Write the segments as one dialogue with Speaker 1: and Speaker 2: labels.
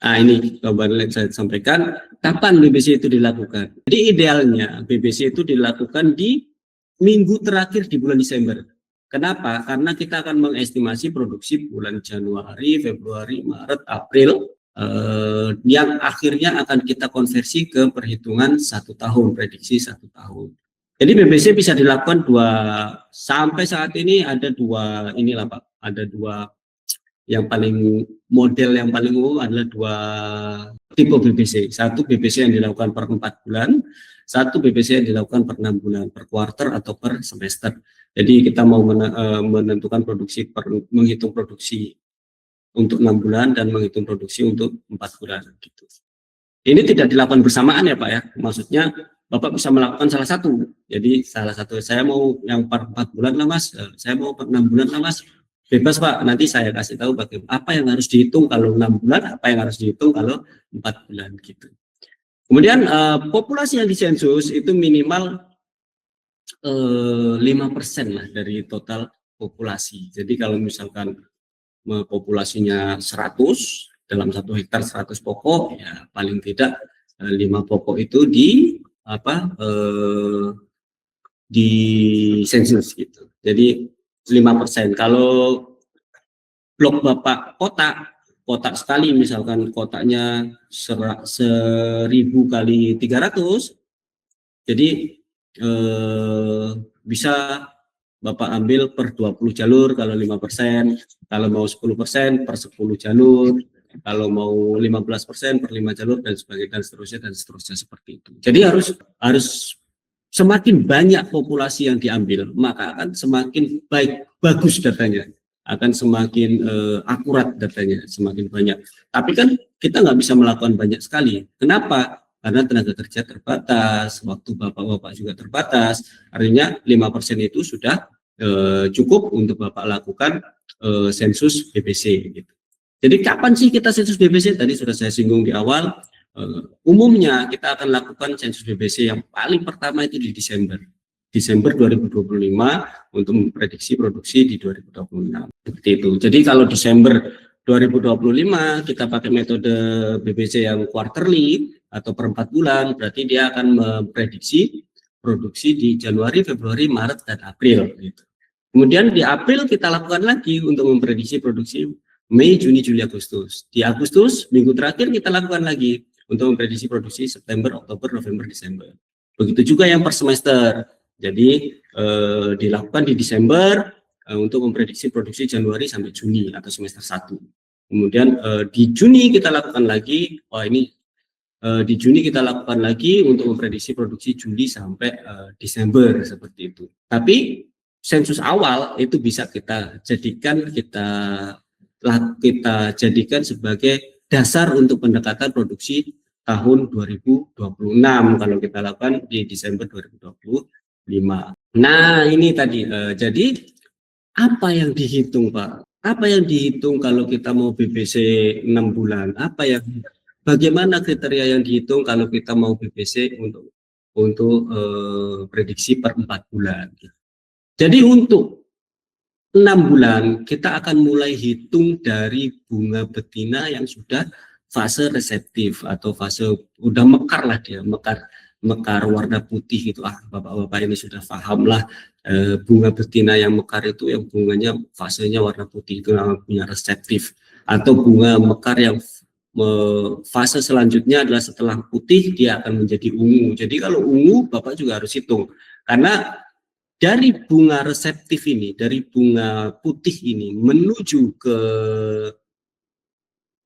Speaker 1: Nah, ini kemarin saya sampaikan, kapan BBC itu dilakukan. Jadi idealnya BBC itu dilakukan di minggu terakhir di bulan Desember. Kenapa? Karena kita akan mengestimasi produksi bulan Januari, Februari, Maret, April, yang akhirnya akan kita konversi ke perhitungan 1 tahun, prediksi 1 tahun. Jadi BBC bisa dilakukan sampai saat ini ada dua, inilah Pak, ada dua yang paling model yang paling umum adalah dua tipe BBC. Satu BBC yang dilakukan per 4 bulan, satu BBC yang dilakukan per 6 bulan, per quarter atau per semester. Jadi kita mau menentukan produksi, menghitung produksi untuk 6 bulan dan menghitung produksi untuk 4 bulan. Gitu. Ini tidak dilakukan bersamaan ya Pak ya, maksudnya Bapak bisa melakukan salah satu. Jadi salah satu, saya mau yang per 4 bulan lah Mas, saya mau per 6 bulan lah Mas. Bebas Pak, nanti saya kasih tahu bagaimana apa yang harus dihitung kalau 6 bulan, apa yang harus dihitung kalau 4 bulan gitu. Kemudian populasi yang disensus itu minimal 5% lah dari total populasi. Jadi kalau misalkan populasinya 100 dalam 1 hektar 100 pokok, ya paling tidak 5 pokok itu di sensus gitu. Jadi 5%. Kalau blok Bapak kotak sekali, misalkan kotaknya 1000 kali 300, jadi bisa Bapak ambil per 20 jalur kalau 5%, kalau mau 10% per 10 jalur, kalau mau 15% per 5 jalur dan sebagainya, dan seterusnya seperti itu. Jadi harus semakin banyak populasi yang diambil, maka akan semakin bagus datanya, akan semakin akurat datanya, semakin banyak. Tapi kan kita nggak bisa melakukan banyak sekali. Kenapa? Karena tenaga kerja terbatas, waktu Bapak-Bapak juga terbatas, artinya 5% itu sudah cukup untuk Bapak lakukan sensus BBC. Gitu. Jadi kapan sih kita sensus BBC? Tadi sudah saya singgung di awal. Umumnya kita akan lakukan sensus BBC yang paling pertama itu di Desember 2025 untuk memprediksi produksi di 2026. Seperti itu. Jadi kalau Desember 2025 kita pakai metode BBC yang quarterly atau per 4 bulan, berarti dia akan memprediksi produksi di Januari, Februari, Maret, dan April. Gitu. Kemudian di April kita lakukan lagi untuk memprediksi produksi Mei, Juni, Juli, Agustus. Di Agustus, minggu terakhir kita lakukan lagi untuk memprediksi produksi September, Oktober, November, Desember. Begitu juga yang per semester. Jadi dilakukan di Desember untuk memprediksi produksi Januari sampai Juni atau semester 1. Kemudian di Juni kita lakukan lagi, di Juni kita lakukan lagi untuk memprediksi produksi Juli sampai Desember seperti itu. Tapi sensus awal itu bisa kita jadikan sebagai dasar untuk pendekatan produksi tahun 2026 kalau kita lakukan di Desember 2025. Nah ini tadi, jadi apa yang dihitung Pak? Apa yang dihitung kalau kita mau BBC 6 bulan? Bagaimana kriteria yang dihitung kalau kita mau BBC untuk prediksi per 4 bulan? Jadi untuk 6 bulan kita akan mulai hitung dari bunga betina yang sudah fase reseptif atau fase udah mekar lah dia, mekar warna putih gitu. Bapak-bapak ini sudah paham lah, bunga betina yang mekar itu yang bunganya fasenya warna putih itu namanya bunga reseptif, atau bunga mekar yang fase selanjutnya adalah setelah putih dia akan menjadi ungu. Jadi kalau ungu Bapak juga harus hitung, karena dari bunga reseptif ini, dari bunga putih ini menuju ke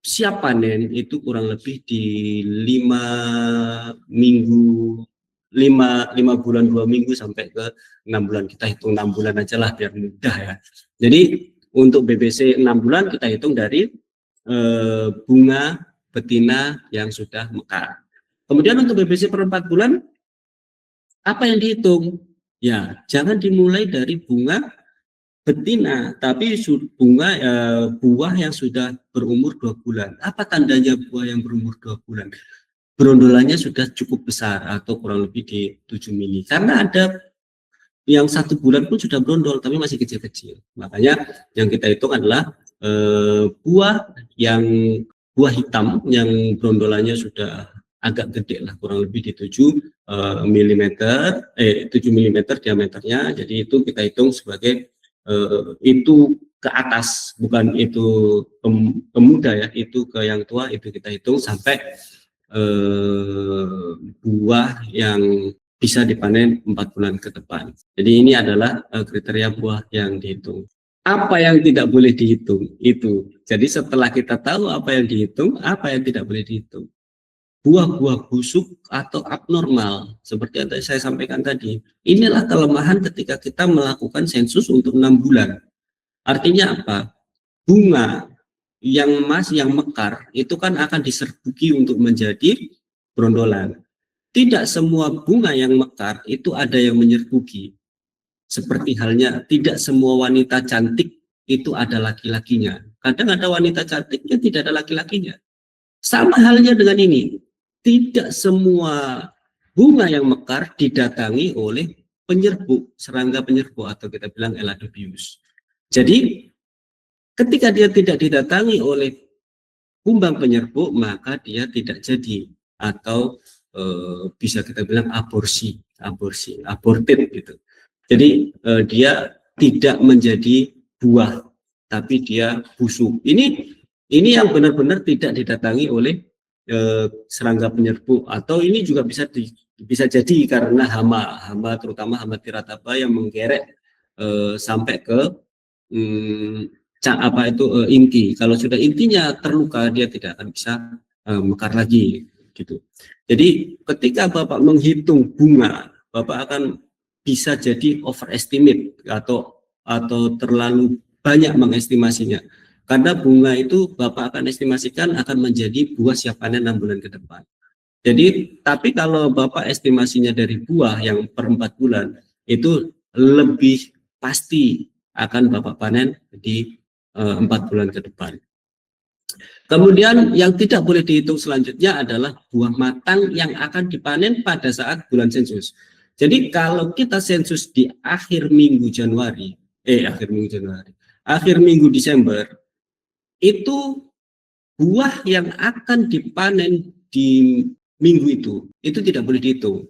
Speaker 1: siap panen itu kurang lebih di 5 bulan 2 minggu sampai ke 6 bulan. Kita hitung 6 bulan aja lah biar mudah ya. Jadi untuk BBC 6 bulan kita hitung dari bunga betina yang sudah mekar. Kemudian untuk BBC per 4 bulan apa yang dihitung? Ya, jangan dimulai dari bunga betina, tapi buah yang sudah berumur 2 bulan. Apa tandanya buah yang berumur 2 bulan? Berondolannya sudah cukup besar atau kurang lebih di 7 mili. Karena ada yang 1 bulan pun sudah berondol, tapi masih kecil-kecil. Makanya yang kita hitung adalah buah yang buah hitam yang brondolannya sudah agak gede lah, kurang lebih di 7 mm, 7 mm diameternya. Jadi itu kita hitung sebagai itu ke atas, bukan itu pemuda ya, itu ke yang tua, itu kita hitung sampai buah yang bisa dipanen 4 bulan ke depan. Jadi ini adalah kriteria buah yang dihitung. Apa yang tidak boleh dihitung itu. Jadi setelah kita tahu apa yang dihitung, apa yang tidak boleh dihitung. Buah-buah busuk atau abnormal seperti yang saya sampaikan tadi. Inilah kelemahan ketika kita melakukan sensus untuk 6 bulan. Artinya apa? Bunga yang mekar itu kan akan diserbuki untuk menjadi brondolan. Tidak semua bunga yang mekar itu ada yang menyerbuki. Seperti halnya tidak semua wanita cantik itu ada laki-lakinya. Kadang ada wanita cantiknya tidak ada laki-lakinya. Sama halnya dengan ini. Tidak semua bunga yang mekar didatangi oleh penyerbuk, serangga penyerbuk atau kita bilang Eladobius. Jadi ketika dia tidak didatangi oleh kumbang penyerbuk, maka dia tidak jadi atau bisa kita bilang aborted gitu. Jadi dia tidak menjadi buah, tapi dia busuk. Ini yang benar-benar tidak didatangi oleh serangga penyerbuk, atau ini juga bisa jadi karena hama terutama hama tirataba yang menggerek sampai ke inti. Kalau sudah intinya terluka, dia tidak akan bisa mekar lagi gitu. Jadi ketika Bapak menghitung bunga, Bapak akan bisa jadi overestimate atau terlalu banyak mengestimasinya. Karena bunga itu Bapak akan estimasikan akan menjadi buah siap panen 6 bulan ke depan. Jadi, tapi kalau Bapak estimasinya dari buah yang per 4 bulan, itu lebih pasti akan Bapak panen di 4 bulan ke depan. Kemudian yang tidak boleh dihitung selanjutnya adalah buah matang yang akan dipanen pada saat bulan sensus. Jadi kalau kita sensus di akhir minggu Desember, itu buah yang akan dipanen di minggu itu tidak boleh dihitung.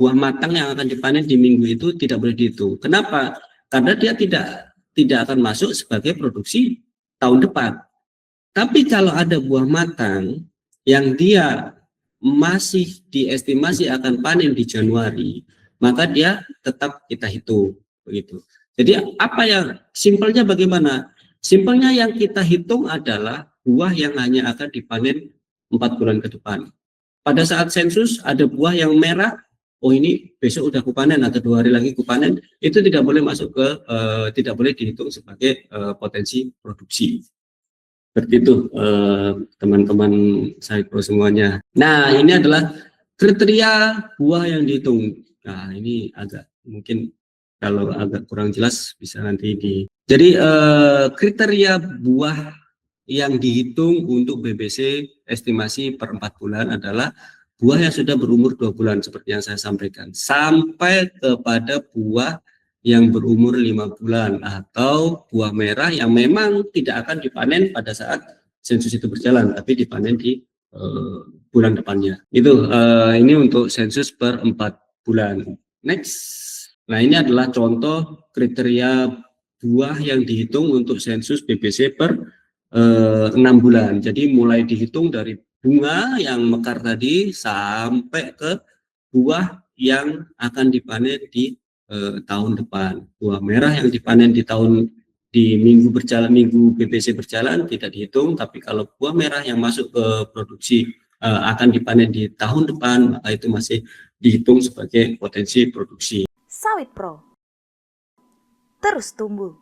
Speaker 1: Buah matang yang akan dipanen di minggu itu tidak boleh dihitung. Kenapa? Karena dia tidak akan masuk sebagai produksi tahun depan. Tapi kalau ada buah matang yang dia masih diestimasi akan panen di Januari, maka dia tetap kita hitung begitu. Jadi apa yang simpelnya bagaimana? Simpelnya yang kita hitung adalah buah yang hanya akan dipanen 4 bulan ke depan. Pada saat sensus ada buah yang merah, oh ini besok udah kupanen atau 2 hari lagi kupanen, itu tidak boleh masuk ke tidak boleh dihitung sebagai potensi produksi. Seperti itu teman-teman saya semuanya. Nah, ini adalah kriteria buah yang dihitung. Nah, ini agak mungkin kalau agak kurang jelas bisa nanti Jadi kriteria buah yang dihitung untuk BBC estimasi per 4 bulan adalah buah yang sudah berumur 2 bulan seperti yang saya sampaikan, sampai kepada buah yang berumur 5 bulan atau buah merah yang memang tidak akan dipanen pada saat sensus itu berjalan, tapi dipanen di bulan depannya. Itu ini untuk sensus per 4 bulan. Next. Nah, ini adalah contoh kriteria buah yang dihitung untuk sensus BBC per 6 bulan. Jadi mulai dihitung dari bunga yang mekar tadi sampai ke buah yang akan dipanen di tahun depan. Buah merah yang dipanen di minggu BBC berjalan tidak dihitung, tapi kalau buah merah yang masuk ke produksi akan dipanen di tahun depan, maka itu masih dihitung sebagai potensi produksi.
Speaker 2: Sawit Pro terus tumbuh.